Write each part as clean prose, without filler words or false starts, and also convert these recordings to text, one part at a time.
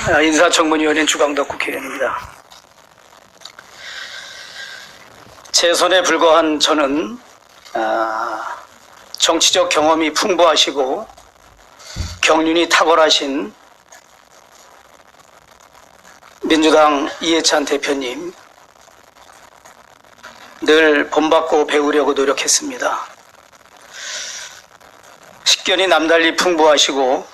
인사청문위원인 주광덕 국회의원입니다. 제 손에 불과한 저는 정치적 경험이 풍부하시고 경륜이 탁월하신 민주당 이해찬 대표님 늘 본받고 배우려고 노력했습니다. 식견이 남달리 풍부하시고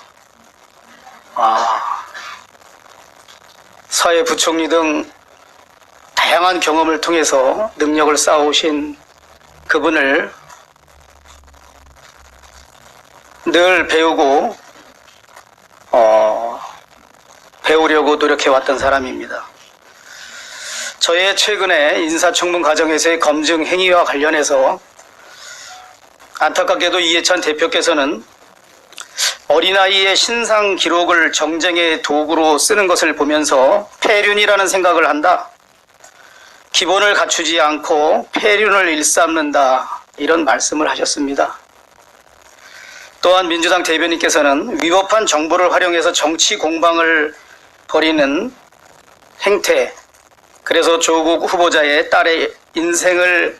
사회부총리 등 다양한 경험을 통해서 능력을 쌓아오신 그분을 늘 배우고 배우려고 노력해왔던 사람입니다. 저의 최근에 인사청문 과정에서의 검증 행위와 관련해서 안타깝게도 이해찬 대표께서는 어린아이의 신상 기록을 정쟁의 도구로 쓰는 것을 보면서 폐륜이라는 생각을 한다. 기본을 갖추지 않고 폐륜을 일삼는다. 이런 말씀을 하셨습니다. 또한 민주당 대변인께서는 위법한 정보를 활용해서 정치 공방을 벌이는 행태, 그래서 조국 후보자의 딸의 인생을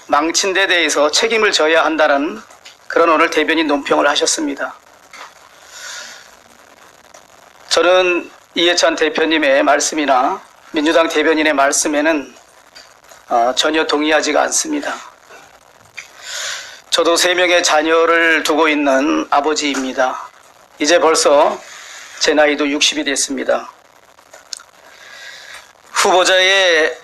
망친 데 대해서 책임을 져야 한다는 그런 오늘 대변인 논평을 하셨습니다. 저는 이해찬 대표님의 말씀이나 민주당 대변인의 말씀에는 전혀 동의하지가 않습니다. 저도 3명의 자녀를 두고 있는 아버지입니다. 이제 벌써 제 나이도 60이 됐습니다. 후보자의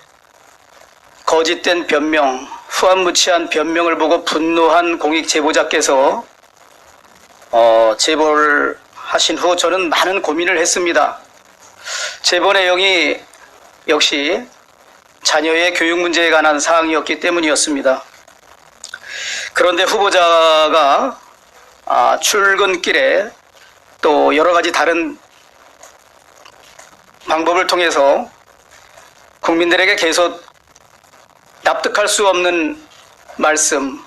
거짓된 변명, 후안무치한 변명을 보고 분노한 공익 제보자께서 제보를 하신 후 저는 많은 고민을 했습니다. 제보 내용이 역시 자녀의 교육 문제에 관한 사항이었기 때문이었습니다. 그런데 후보자가 출근길에 또 여러 가지 다른 방법을 통해서 국민들에게 계속 납득할 수 없는 말씀,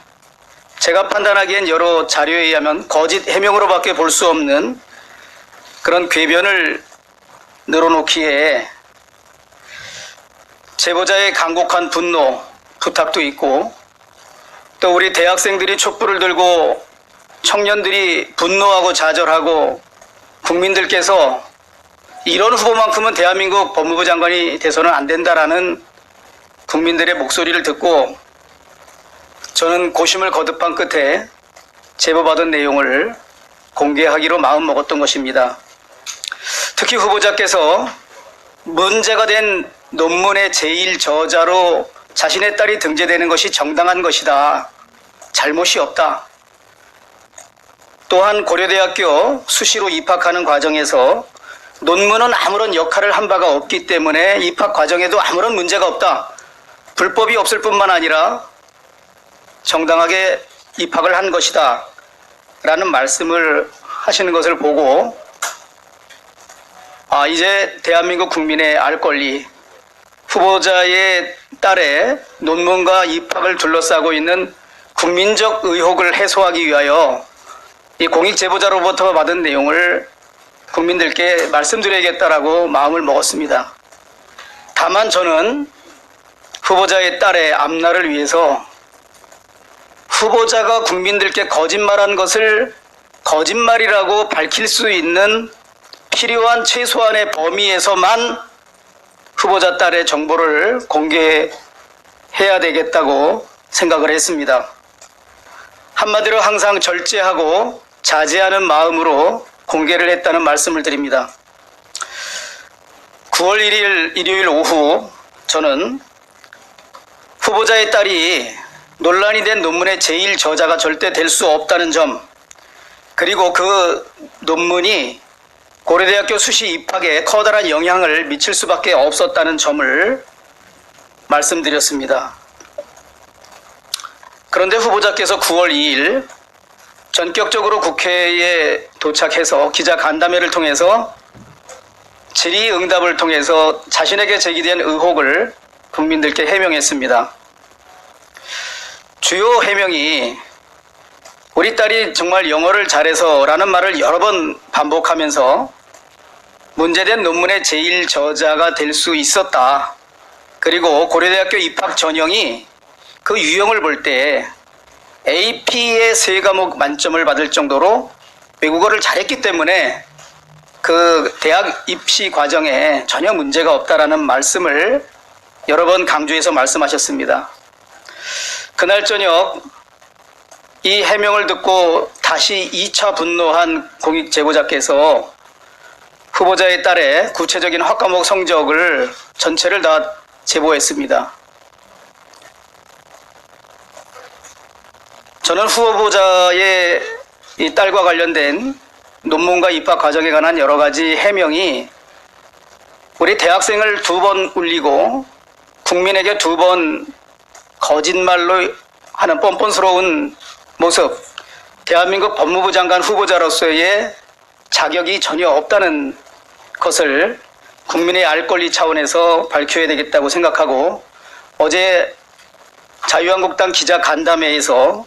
제가 판단하기엔 여러 자료에 의하면 거짓 해명으로밖에 볼 수 없는 그런 궤변을 늘어놓기에 제보자의 간곡한 분노, 부탁도 있고 또 우리 대학생들이 촛불을 들고 청년들이 분노하고 좌절하고 국민들께서 이런 후보만큼은 대한민국 법무부 장관이 돼서는 안 된다라는 국민들의 목소리를 듣고 저는 고심을 거듭한 끝에 제보받은 내용을 공개하기로 마음먹었던 것입니다. 특히 후보자께서 문제가 된 논문의 제1저자로 자신의 딸이 등재되는 것이 정당한 것이다. 잘못이 없다. 또한 고려대학교 수시로 입학하는 과정에서 논문은 아무런 역할을 한 바가 없기 때문에 입학 과정에도 아무런 문제가 없다. 불법이 없을 뿐만 아니라 정당하게 입학을 한 것이다. 라는 말씀을 하시는 것을 보고 이제 대한민국 국민의 알 권리, 후보자의 딸의 논문과 입학을 둘러싸고 있는 국민적 의혹을 해소하기 위하여 이 공익 제보자로부터 받은 내용을 국민들께 말씀드려야겠다라고 마음을 먹었습니다. 다만 저는 후보자의 딸의 앞날을 위해서 후보자가 국민들께 거짓말한 것을 거짓말이라고 밝힐 수 있는 필요한 최소한의 범위에서만 후보자 딸의 정보를 공개해야 되겠다고 생각을 했습니다. 한마디로 항상 절제하고 자제하는 마음으로 공개를 했다는 말씀을 드립니다. 9월 1일 일요일 오후 저는 후보자의 딸이 논란이 된 논문의 제1저자가 절대 될 수 없다는 점, 그리고 그 논문이 고려대학교 수시 입학에 커다란 영향을 미칠 수밖에 없었다는 점을 말씀드렸습니다. 그런데 후보자께서 9월 2일 전격적으로 국회에 도착해서 기자 간담회를 통해서 질의응답을 통해서 자신에게 제기된 의혹을 국민들께 해명했습니다. 주요 해명이 우리 딸이 정말 영어를 잘해서 라는 말을 여러 번 반복하면서 문제된 논문의 제일 저자가 될 수 있었다. 그리고 고려대학교 입학 전형이 그 유형을 볼 때 AP의 3과목 만점을 받을 정도로 외국어를 잘했기 때문에 그 대학 입시 과정에 전혀 문제가 없다라는 말씀을 여러 번 강조해서 말씀하셨습니다. 그날 저녁 이 해명을 듣고 다시 2차 분노한 공익 제보자께서 후보자의 딸의 구체적인 학과목 성적을 전체를 다 제보했습니다. 저는 후보자의 이 딸과 관련된 논문과 입학 과정에 관한 여러 가지 해명이 우리 대학생을 2번 울리고 국민에게 2번 거짓말로 하는 뻔뻔스러운 모습, 대한민국 법무부 장관 후보자로서의 자격이 전혀 없다는 것을 국민의 알 권리 차원에서 밝혀야 되겠다고 생각하고 어제 자유한국당 기자 간담회에서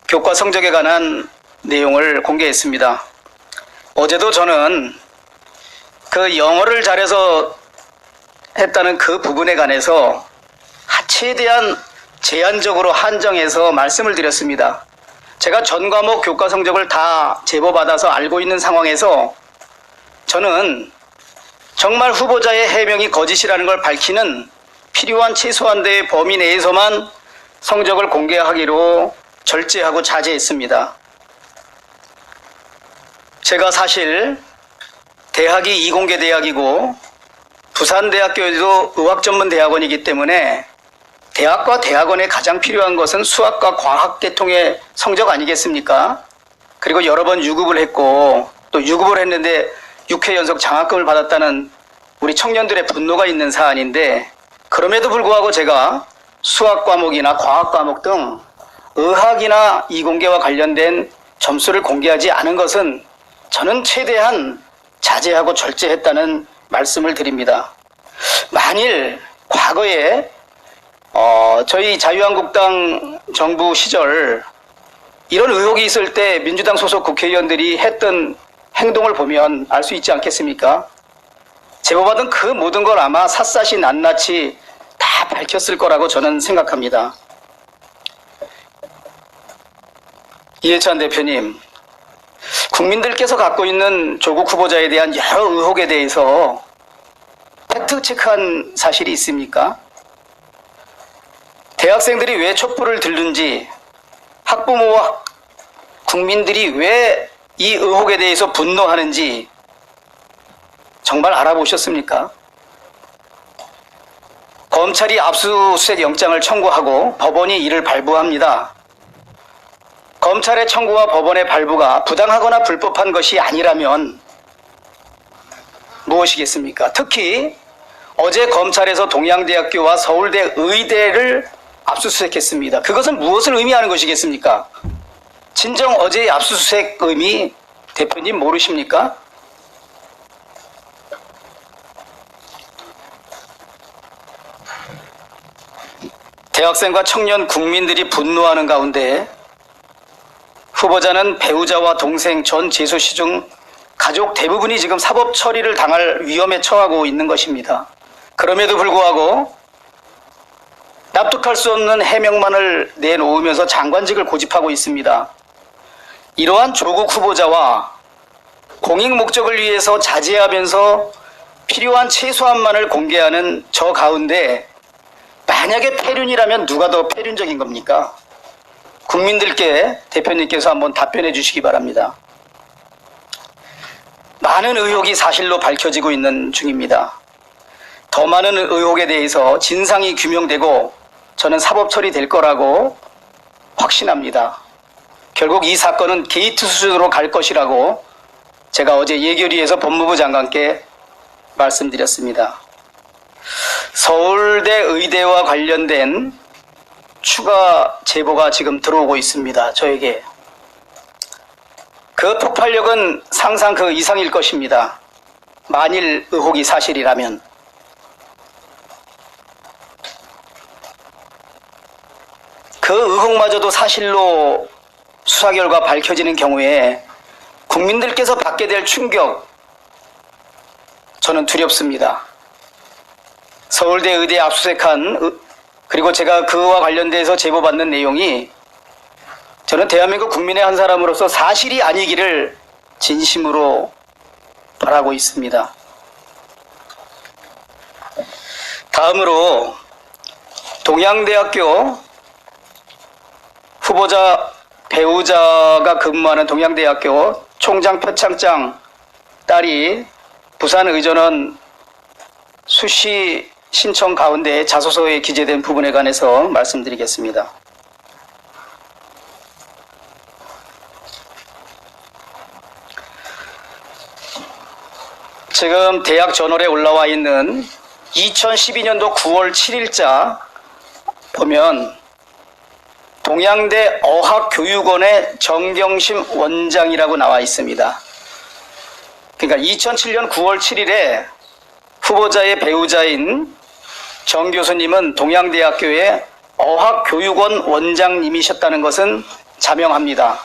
교과 성적에 관한 내용을 공개했습니다. 어제도 저는 그 영어를 잘해서 했다는 그 부분에 관해서 최대한 제한적으로 한정해서 말씀을 드렸습니다. 제가 전 과목 교과 성적을 다 제보받아서 알고 있는 상황에서 저는 정말 후보자의 해명이 거짓이라는 걸 밝히는 필요한 최소한도의 범위 내에서만 성적을 공개하기로 절제하고 자제했습니다. 제가 사실 대학이 이공계 대학이고 부산대학교에도 의학전문대학원이기 때문에 대학과 대학원에 가장 필요한 것은 수학과 과학 계통의 성적 아니겠습니까? 그리고 여러 번 유급을 했고 또 유급을 했는데 6회 연속 장학금을 받았다는 우리 청년들의 분노가 있는 사안인데 그럼에도 불구하고 제가 수학 과목이나 과학 과목 등 의학이나 이공계와 관련된 점수를 공개하지 않은 것은 저는 최대한 자제하고 절제했다는 말씀을 드립니다. 만일 과거에 저희 자유한국당 정부 시절 이런 의혹이 있을 때 민주당 소속 국회의원들이 했던 행동을 보면 알 수 있지 않겠습니까? 제보받은 그 모든 걸 아마 샅샅이 낱낱이 다 밝혔을 거라고 저는 생각합니다. 이해찬 대표님, 국민들께서 갖고 있는 조국 후보자에 대한 여러 의혹에 대해서 팩트 체크한 사실이 있습니까? 대학생들이 왜 촛불을 들는지, 학부모와 국민들이 왜 이 의혹에 대해서 분노하는지 정말 알아보셨습니까? 검찰이 압수수색 영장을 청구하고 법원이 이를 발부합니다. 검찰의 청구와 법원의 발부가 부당하거나 불법한 것이 아니라면 무엇이겠습니까? 특히 어제 검찰에서 동양대학교와 서울대 의대를 압수수색했습니다. 그것은 무엇을 의미하는 것이겠습니까? 진정 어제의 압수수색 의미 대표님 모르십니까? 대학생과 청년 국민들이 분노하는 가운데 후보자는 배우자와 동생 전 재수씨 중 가족 대부분이 지금 사법 처리를 당할 위험에 처하고 있는 것입니다. 그럼에도 불구하고 납득할 수 없는 해명만을 내놓으면서 장관직을 고집하고 있습니다. 이러한 조국 후보자와 공익 목적을 위해서 자제하면서 필요한 최소한만을 공개하는 저 가운데 만약에 폐륜이라면 누가 더 폐륜적인 겁니까? 국민들께 대표님께서 한번 답변해 주시기 바랍니다. 많은 의혹이 사실로 밝혀지고 있는 중입니다. 더 많은 의혹에 대해서 진상이 규명되고 저는 사법 처리될 거라고 확신합니다. 결국 이 사건은 게이트 수준으로 갈 것이라고 제가 어제 예결위에서 법무부 장관께 말씀드렸습니다. 서울대 의대와 관련된 추가 제보가 지금 들어오고 있습니다. 저에게. 그 폭발력은 상상 그 이상일 것입니다. 만일 의혹이 사실이라면. 그 의혹마저도 사실로 수사 결과 밝혀지는 경우에 국민들께서 받게 될 충격, 저는 두렵습니다. 서울대 의대 압수수색한, 그리고 제가 그와 관련돼서 제보받는 내용이 저는 대한민국 국민의 한 사람으로서 사실이 아니기를 진심으로 바라고 있습니다. 다음으로 동양대학교 후보자 배우자가 근무하는 동양대학교 총장 표창장 딸이 부산의전원 수시 신청 가운데 자소서에 기재된 부분에 관해서 말씀드리겠습니다. 지금 대학 저널에 올라와 있는 2012년도 9월 7일자 보면 동양대 어학교육원의 정경심 원장이라고 나와 있습니다. 그러니까 2007년 9월 7일에 후보자의 배우자인 정 교수님은 동양대학교의 어학교육원 원장님이셨다는 것은 자명합니다.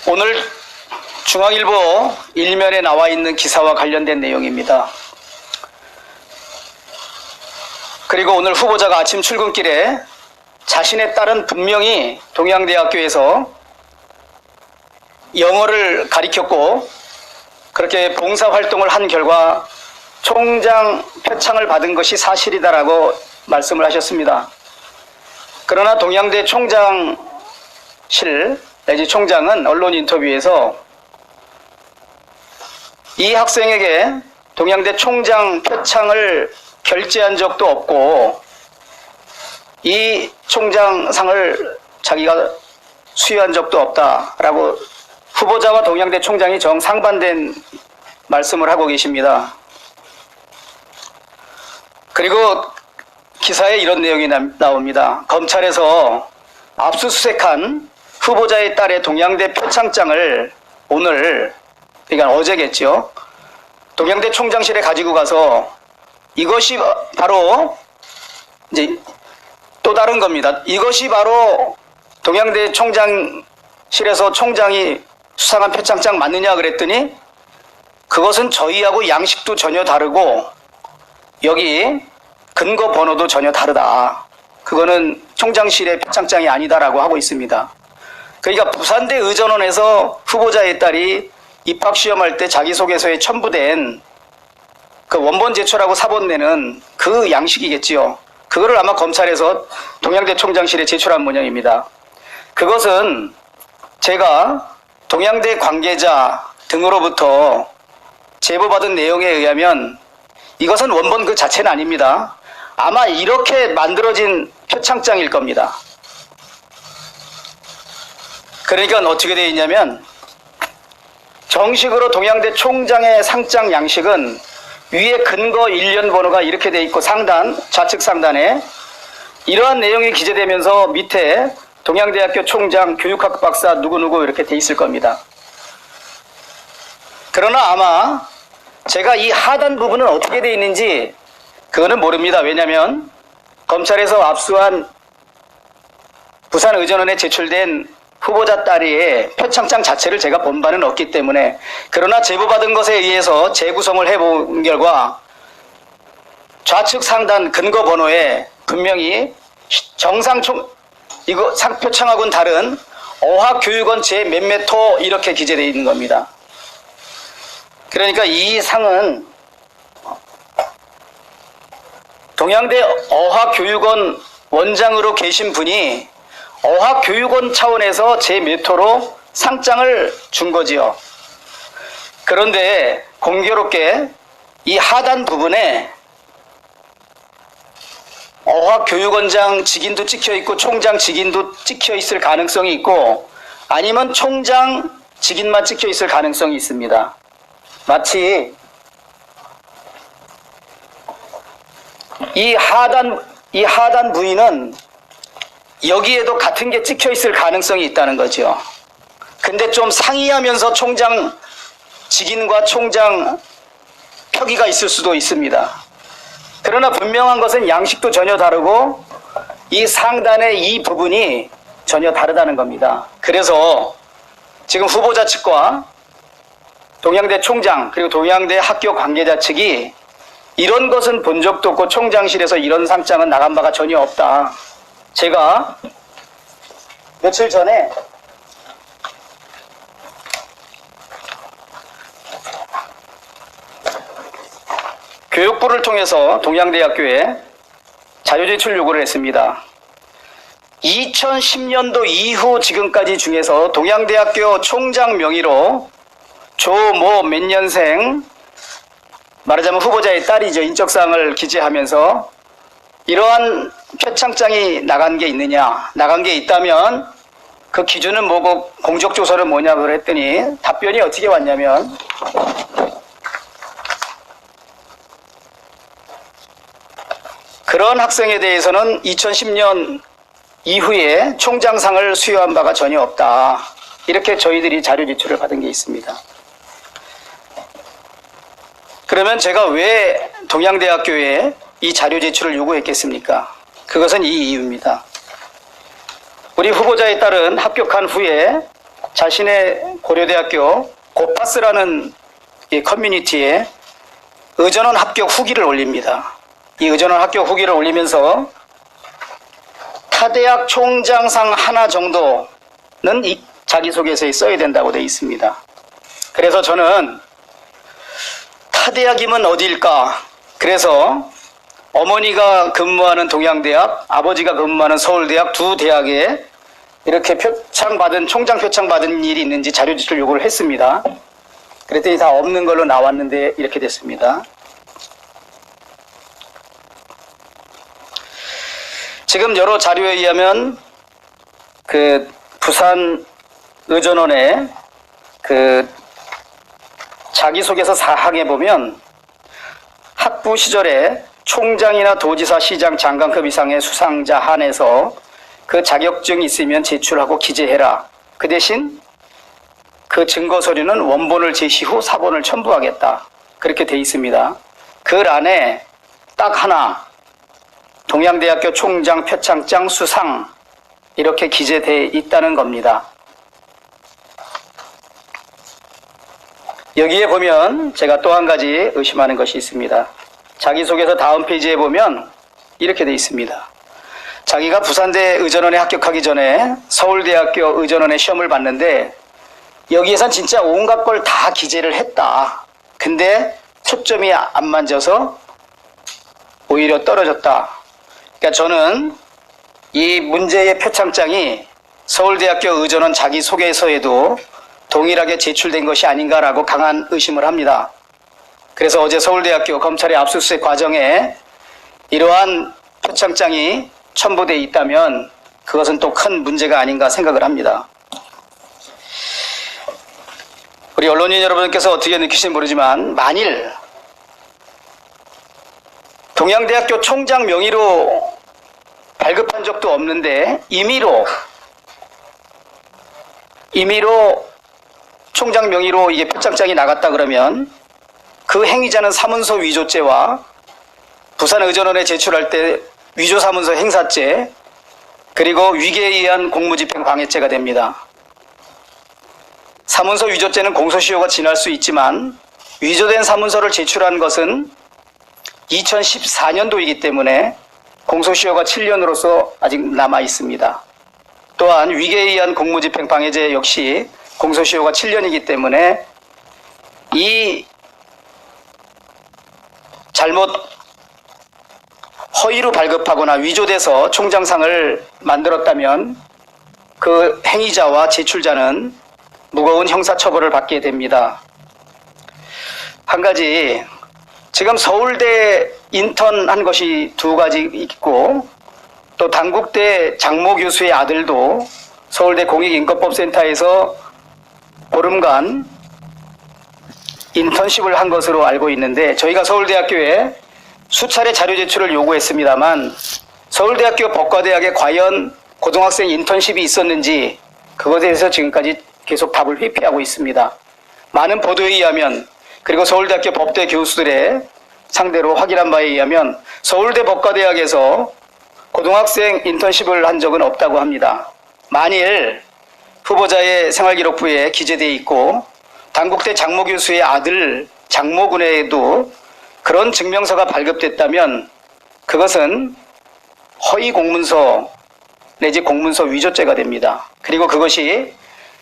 오늘 중앙일보 일면에 나와 있는 기사와 관련된 내용입니다. 그리고 오늘 후보자가 아침 출근길에 자신의 딸은 분명히 동양대학교에서 영어를 가리켰고 그렇게 봉사활동을 한 결과 총장 표창을 받은 것이 사실이다라고 말씀을 하셨습니다. 그러나 동양대 총장실 내지 총장은 언론 인터뷰에서 이 학생에게 동양대 총장 표창을 결제한 적도 없고 이 총장상을 자기가 수여한 적도 없다라고 후보자와 동양대 총장이 정상반된 말씀을 하고 계십니다. 그리고 기사에 이런 내용이 나옵니다. 검찰에서 압수수색한 후보자의 딸의 동양대 표창장을 오늘, 그러니까 어제겠죠, 동양대 총장실에 가지고 가서 이것이 바로 이제 또 다른 겁니다. 이것이 바로 동양대 총장실에서 총장이 수상한 표창장 맞느냐 그랬더니 그것은 저희하고 양식도 전혀 다르고 여기 근거 번호도 전혀 다르다. 그거는 총장실의 표창장이 아니다라고 하고 있습니다. 그러니까 부산대 의전원에서 후보자의 딸이 입학시험할 때 자기소개서에 첨부된 그 원본 제출하고 사본 내는 그 양식이겠지요. 그거를 아마 검찰에서 동양대 총장실에 제출한 모양입니다. 그것은 제가 동양대 관계자 등으로부터 제보받은 내용에 의하면 이것은 원본 그 자체는 아닙니다. 아마 이렇게 만들어진 표창장일 겁니다. 그러니까 어떻게 되어 있냐면 정식으로 동양대 총장의 상장 양식은 위에 근거 일련 번호가 이렇게 되어 있고 상단, 좌측 상단에 이러한 내용이 기재되면서 밑에 동양대학교 총장 교육학 박사 누구누구 이렇게 돼 있을 겁니다. 그러나 아마 제가 이 하단 부분은 어떻게 되어 있는지 그거는 모릅니다. 왜냐하면 검찰에서 압수한 부산의전원에 제출된 후보자 딸의 표창장 자체를 제가 본 바는 없기 때문에, 그러나 제보받은 것에 의해서 재구성을 해본 결과 좌측 상단 근거 번호에 분명히 이거 표창하고는 다른 어학교육원 제 몇몇 호 이렇게 기재되어 있는 겁니다. 그러니까 이 상은 동양대 어학교육원 원장으로 계신 분이 어학교육원 차원에서 제 몇 호로 상장을 준 거지요. 그런데 공교롭게 이 하단 부분에 어학교육원장 직인도 찍혀 있고 총장 직인도 찍혀 있을 가능성이 있고 아니면 총장 직인만 찍혀 있을 가능성이 있습니다. 마치 이 하단 부위는 여기에도 같은 게 찍혀 있을 가능성이 있다는 거죠. 근데 좀 상이하면서 총장 직인과 총장 표기가 있을 수도 있습니다. 그러나 분명한 것은 양식도 전혀 다르고 이 상단의 이 부분이 전혀 다르다는 겁니다. 그래서 지금 후보자 측과 동양대 총장 그리고 동양대 학교 관계자 측이 이런 것은 본 적도 없고 총장실에서 이런 상장은 나간 바가 전혀 없다. 제가 며칠 전에 교육부를 통해서 동양대학교에 자료제출 요구를 했습니다. 2010년도 이후 지금까지 중에서 동양대학교 총장 명의로 조 모 몇 년생, 말하자면 후보자의 딸이죠. 인적사항을 기재하면서 이러한 표창장이 나간 게 있느냐, 나간 게 있다면 그 기준은 뭐고 공적조서는 뭐냐고 그랬더니 답변이 어떻게 왔냐면 그런 학생에 대해서는 2010년 이후에 총장상을 수여한 바가 전혀 없다. 이렇게 저희들이 자료 제출을 받은 게 있습니다. 그러면 제가 왜 동양대학교에 이 자료 제출을 요구했겠습니까? 그것은 이 이유입니다. 우리 후보자에 따른 합격한 후에 자신의 고려대학교 고파스라는 이 커뮤니티에 의전원 합격 후기를 올립니다. 이 의전원 합격 후기를 올리면서 타대학 총장상 하나 정도는 이 자기소개서에 써야 된다고 되어 있습니다. 그래서 저는 타대학이면 어디일까? 그래서 어머니가 근무하는 동양대학, 아버지가 근무하는 서울대학 두 대학에 이렇게 표창받은, 총장 표창받은 일이 있는지 자료 제출 요구를 했습니다. 그랬더니 다 없는 걸로 나왔는데 이렇게 됐습니다. 지금 여러 자료에 의하면 그 부산 의전원의 그 자기소개서 사항에 보면 학부 시절에 총장이나 도지사, 시장, 장관급 이상의 수상자 한해서 그 자격증이 있으면 제출하고 기재해라. 그 대신 그 증거 서류는 원본을 제시 후 사본을 첨부하겠다. 그렇게 돼 있습니다. 글 안에 딱 하나 동양대학교 총장 표창장 수상 이렇게 기재되어 있다는 겁니다. 여기에 보면 제가 또 한 가지 의심하는 것이 있습니다. 자기소개서 다음 페이지에 보면 이렇게 되어 있습니다. 자기가 부산대 의전원에 합격하기 전에 서울대학교 의전원에 시험을 봤는데 여기에선 진짜 온갖 걸 다 기재를 했다. 근데 초점이 안 맞아서 오히려 떨어졌다. 그러니까 저는 이 문제의 표창장이 서울대학교 의전원 자기소개서에도 동일하게 제출된 것이 아닌가라고 강한 의심을 합니다. 그래서 어제 서울대학교 검찰의 압수수색 과정에 이러한 표창장이 첨부되어 있다면 그것은 또 큰 문제가 아닌가 생각을 합니다. 우리 언론인 여러분께서 어떻게 느끼실지 모르지만 만일 동양대학교 총장 명의로 발급한 적도 없는데 임의로 총장 명의로 이게 표창장이 나갔다 그러면 그 행위자는 사문서 위조죄와 부산 의전원에 제출할 때 위조사문서 행사죄 그리고 위계에 의한 공무집행 방해죄가 됩니다. 사문서 위조죄는 공소시효가 지날 수 있지만 위조된 사문서를 제출한 것은 2014년도이기 때문에 공소시효가 7년으로서 아직 남아 있습니다. 또한 위계에 의한 공무집행 방해죄 역시 공소시효가 7년이기 때문에 이 잘못 허위로 발급하거나 위조돼서 총장상을 만들었다면 그 행위자와 제출자는 무거운 형사처벌을 받게 됩니다. 한 가지 지금 서울대 인턴 한 것이 두 가지 있고 또 단국대 장모 교수의 아들도 서울대 공익인권법센터에서 보름간 인턴십을 한 것으로 알고 있는데 저희가 서울대학교에 수차례 자료 제출을 요구했습니다만 서울대학교 법과대학에 과연 고등학생 인턴십이 있었는지 그것에 대해서 지금까지 계속 답을 회피하고 있습니다. 많은 보도에 의하면 그리고 서울대학교 법대 교수들의 상대로 확인한 바에 의하면 서울대 법과대학에서 고등학생 인턴십을 한 적은 없다고 합니다. 만일 후보자의 생활기록부에 기재되어 있고 단국대 장모 교수의 아들 장모군에도 그런 증명서가 발급됐다면 그것은 허위 공문서 내지 공문서 위조죄가 됩니다. 그리고 그것이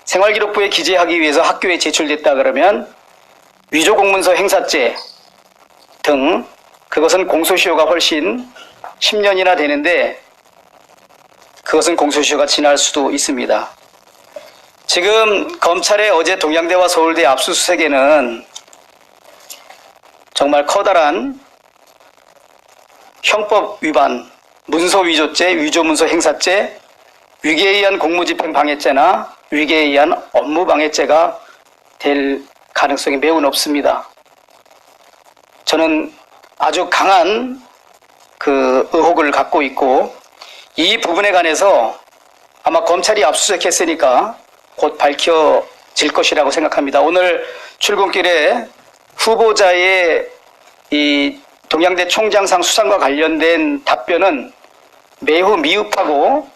생활기록부에 기재하기 위해서 학교에 제출됐다 그러면 위조공문서 행사죄 등 그것은 공소시효가 훨씬 10년이나 되는데 그것은 공소시효가 지날 수도 있습니다. 지금 검찰의 어제 동양대와 서울대 압수수색에는 정말 커다란 형법 위반, 문서 위조죄, 위조문서 행사죄, 위계에 의한 공무집행 방해죄나 위계에 의한 업무 방해죄가 될 가능성이 매우 높습니다. 저는 아주 강한 그 의혹을 갖고 있고 이 부분에 관해서 아마 검찰이 압수수색했으니까 곧 밝혀질 것이라고 생각합니다. 오늘 출근길에 후보자의 이 동양대 총장상 수상과 관련된 답변은 매우 미흡하고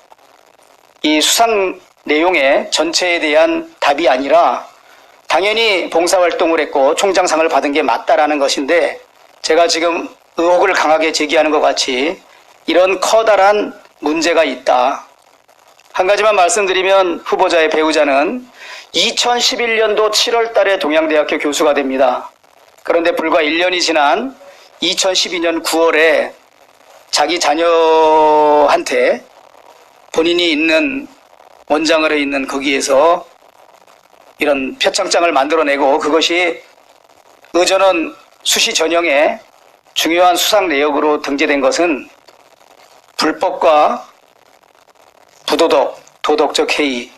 이 수상 내용의 전체에 대한 답이 아니라 당연히 봉사활동을 했고 총장상을 받은 게 맞다라는 것인데 제가 지금 의혹을 강하게 제기하는 것 같이 이런 커다란 문제가 있다. 한 가지만 말씀드리면 후보자의 배우자는 2011년도 7월 달에 동양대학교 교수가 됩니다. 그런데 불과 1년이 지난 2012년 9월에 자기 자녀한테 본인이 있는 원장으로 있는 거기에서 이런 표창장을 만들어내고 그것이 의전원 수시 전형에 중요한 수상 내역으로 등재된 것은 불법과 부도덕, 도덕적 해이,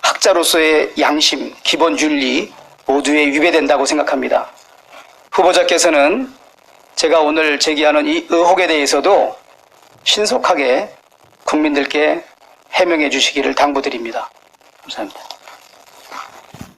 학자로서의 양심, 기본 윤리 모두에 위배된다고 생각합니다. 후보자께서는 제가 오늘 제기하는 이 의혹에 대해서도 신속하게 국민들께 해명해 주시기를 당부드립니다. 감사합니다.